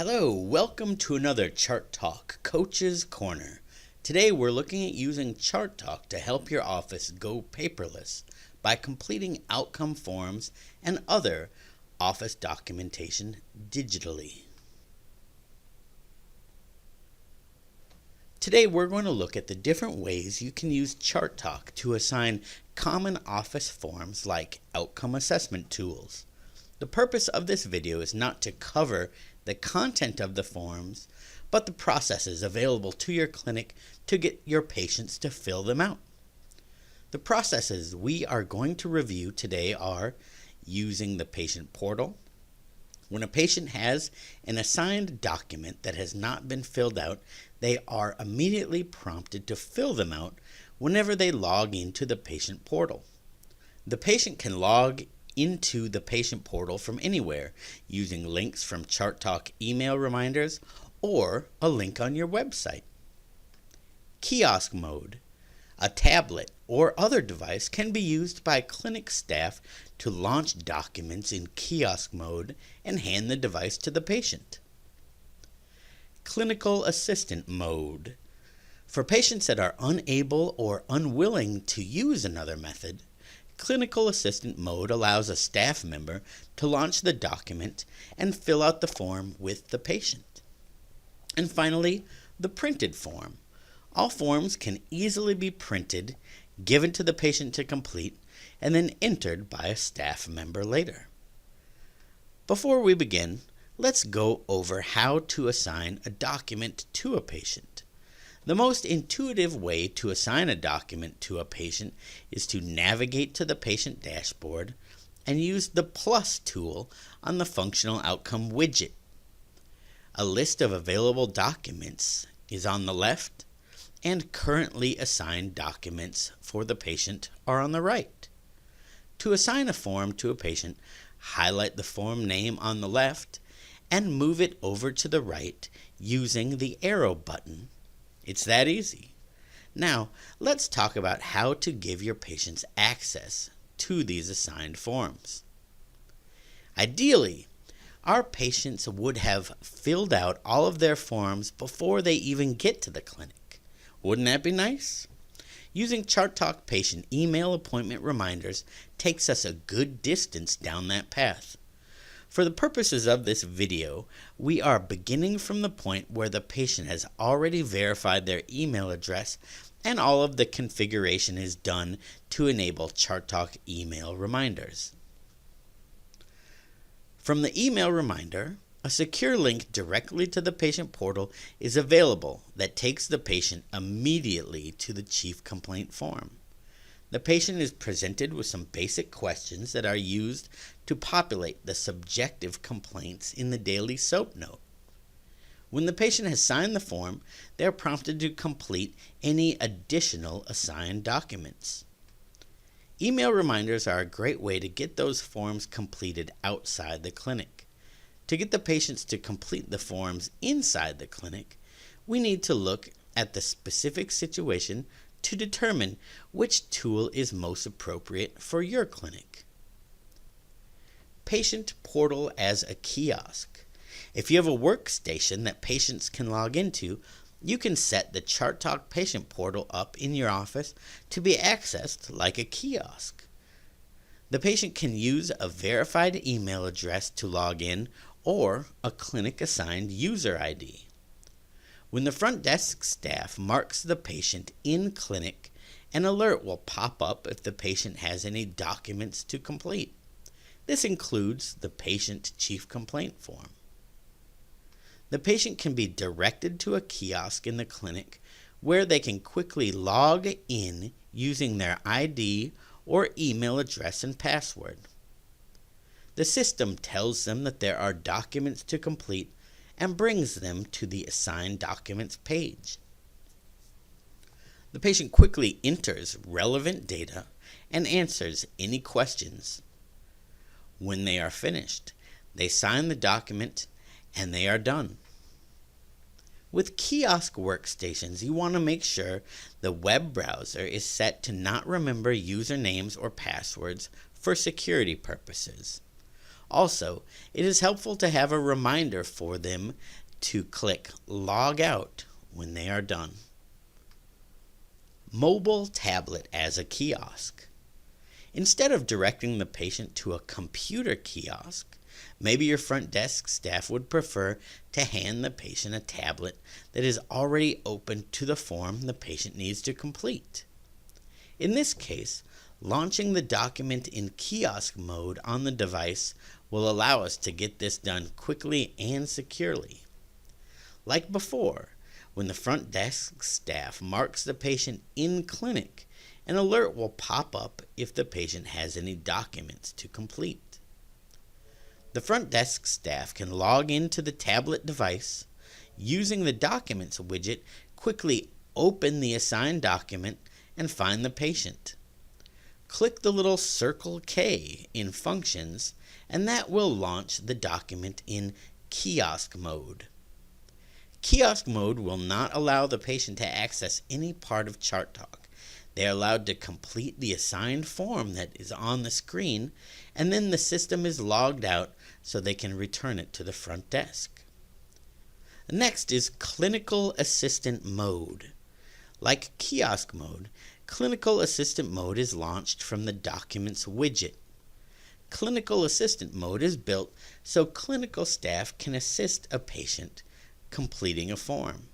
Hello, welcome to another Chart Talk Coach's Corner. Today we're looking at using Chart Talk to help your office go paperless by completing outcome forms and other office documentation digitally. Today we're going to look at the different ways you can use Chart Talk to assign common office forms like outcome assessment tools. The purpose of this video is not to cover the content of the forms, but the processes available to your clinic to get your patients to fill them out. The processes we are going to review today are using the patient portal. When a patient has an assigned document that has not been filled out, they are immediately prompted to fill them out whenever they log into the patient portal. The patient can log into the patient portal from anywhere using links from Chart Talk email reminders or a link on your website. Kiosk mode. A tablet or other device can be used by clinic staff to launch documents in kiosk mode and hand the device to the patient. Clinical assistant mode. For patients that are unable or unwilling to use another method, Clinical Assistant mode allows a staff member to launch the document and fill out the form with the patient. And finally, the printed form. All forms can easily be printed, given to the patient to complete, and then entered by a staff member later. Before we begin, let's go over how to assign a document to a patient. The most intuitive way to assign a document to a patient is to navigate to the patient dashboard and use the plus tool on the functional outcome widget. A list of available documents is on the left, and currently assigned documents for the patient are on the right. To assign a form to a patient, highlight the form name on the left and move it over to the right using the arrow button. It's that easy. Now, let's talk about how to give your patients access to these assigned forms. Ideally, our patients would have filled out all of their forms before they even get to the clinic. Wouldn't that be nice? Using Chart Talk patient email appointment reminders takes us a good distance down that path. For the purposes of this video, we are beginning from the point where the patient has already verified their email address and all of the configuration is done to enable Chart Talk email reminders. From the email reminder, a secure link directly to the patient portal is available that takes the patient immediately to the chief complaint form. The patient is presented with some basic questions that are used to populate the subjective complaints in the daily SOAP note. When the patient has signed the form, they are prompted to complete any additional assigned documents. Email reminders are a great way to get those forms completed outside the clinic. To get the patients to complete the forms inside the clinic, we need to look at the specific situation to determine which tool is most appropriate for your clinic. Patient portal as a kiosk. If you have a workstation that patients can log into, you can set the Chart Talk patient portal up in your office to be accessed like a kiosk. The patient can use a verified email address to log in or a clinic-assigned user ID. When the front desk staff marks the patient in clinic, an alert will pop up if the patient has any documents to complete. This includes the patient chief complaint form. The patient can be directed to a kiosk in the clinic where they can quickly log in using their ID or email address and password. The system tells them that there are documents to complete and brings them to the assigned documents page. The patient quickly enters relevant data and answers any questions. When they are finished, they sign the document and they are done. With kiosk workstations, you want to make sure the web browser is set to not remember usernames or passwords for security purposes. Also, it is helpful to have a reminder for them to click Log Out when they are done. Mobile tablet as a kiosk. Instead of directing the patient to a computer kiosk, maybe your front desk staff would prefer to hand the patient a tablet that is already open to the form the patient needs to complete. In this case, launching the document in kiosk mode on the device will allow us to get this done quickly and securely. Like before, when the front desk staff marks the patient in clinic, an alert will pop up if the patient has any documents to complete. The front desk staff can log into the tablet device, using the Documents widget, quickly open the assigned document and find the patient. Click the little circle K in Functions, and that will launch the document in kiosk mode. Kiosk mode will not allow the patient to access any part of ChartTalk. They are allowed to complete the assigned form that is on the screen, and then the system is logged out so they can return it to the front desk. Next is Clinical Assistant mode. Like Kiosk mode, Clinical Assistant mode is launched from the Documents widget. Clinical Assistant mode is built so clinical staff can assist a patient completing a form.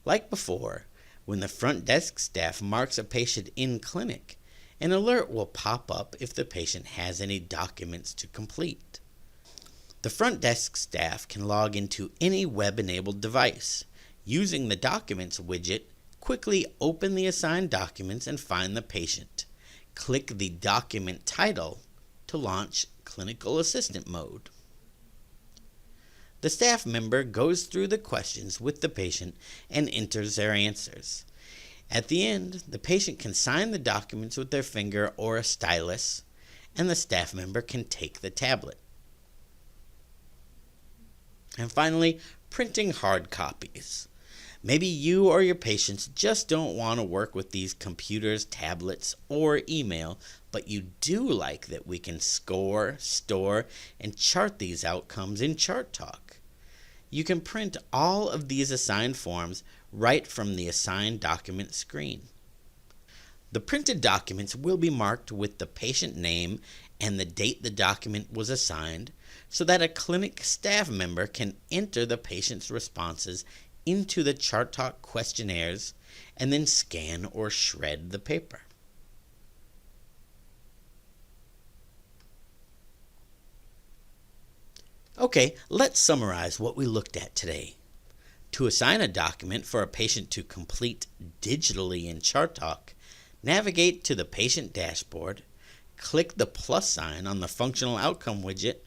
Like before, when the front desk staff marks a patient in clinic, an alert will pop up if the patient has any documents to complete. The front desk staff can log into any web-enabled device. Using the Documents widget, quickly open the assigned documents and find the patient. Click the document title to launch Clinical Assistant mode. The staff member goes through the questions with the patient and enters their answers. At the end, the patient can sign the documents with their finger or a stylus, and the staff member can take the tablet. And finally, printing hard copies. Maybe you or your patients just don't want to work with these computers, tablets, or email, but you do like that we can score, store, and chart these outcomes in ChartTalk. You can print all of these assigned forms right from the assigned document screen. The printed documents will be marked with the patient name and the date the document was assigned, so that a clinic staff member can enter the patient's responses into the ChartTalk questionnaires and then scan or shred the paper. Okay, let's summarize what we looked at today. To assign a document for a patient to complete digitally in ChartTalk, navigate to the patient dashboard, click the plus sign on the Functional Outcome widget,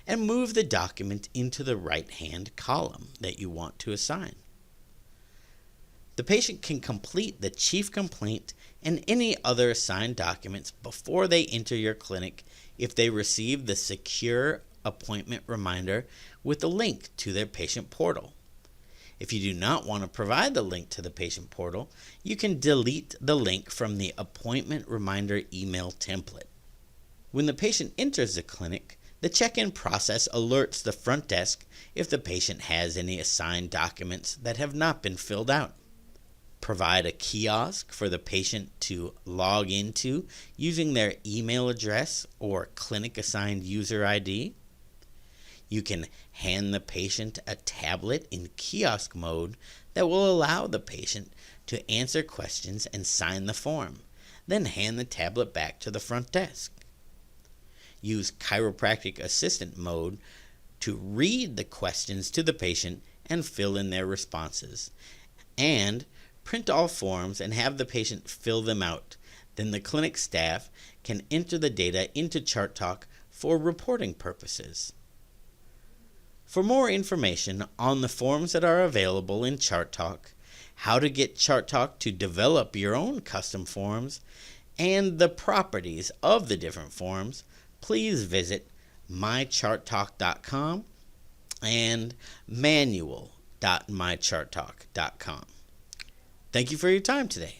and move the document into the right-hand column that you want to assign. The patient can complete the chief complaint and any other assigned documents before they enter your clinic if they receive the secure appointment reminder with a link to their patient portal. If you do not want to provide the link to the patient portal, you can delete the link from the appointment reminder email template. When the patient enters the clinic, the check-in process alerts the front desk if the patient has any assigned documents that have not been filled out. Provide a kiosk for the patient to log into using their email address or clinic-assigned user ID. You can hand the patient a tablet in kiosk mode that will allow the patient to answer questions and sign the form, then hand the tablet back to the front desk. Use chiropractic assistant mode to read the questions to the patient and fill in their responses. And print all forms and have the patient fill them out. Then the clinic staff can enter the data into ChartTalk for reporting purposes. For more information on the forms that are available in ChartTalk, how to get ChartTalk to develop your own custom forms, and the properties of the different forms, please visit mycharttalk.com and manual.mycharttalk.com. Thank you for your time today.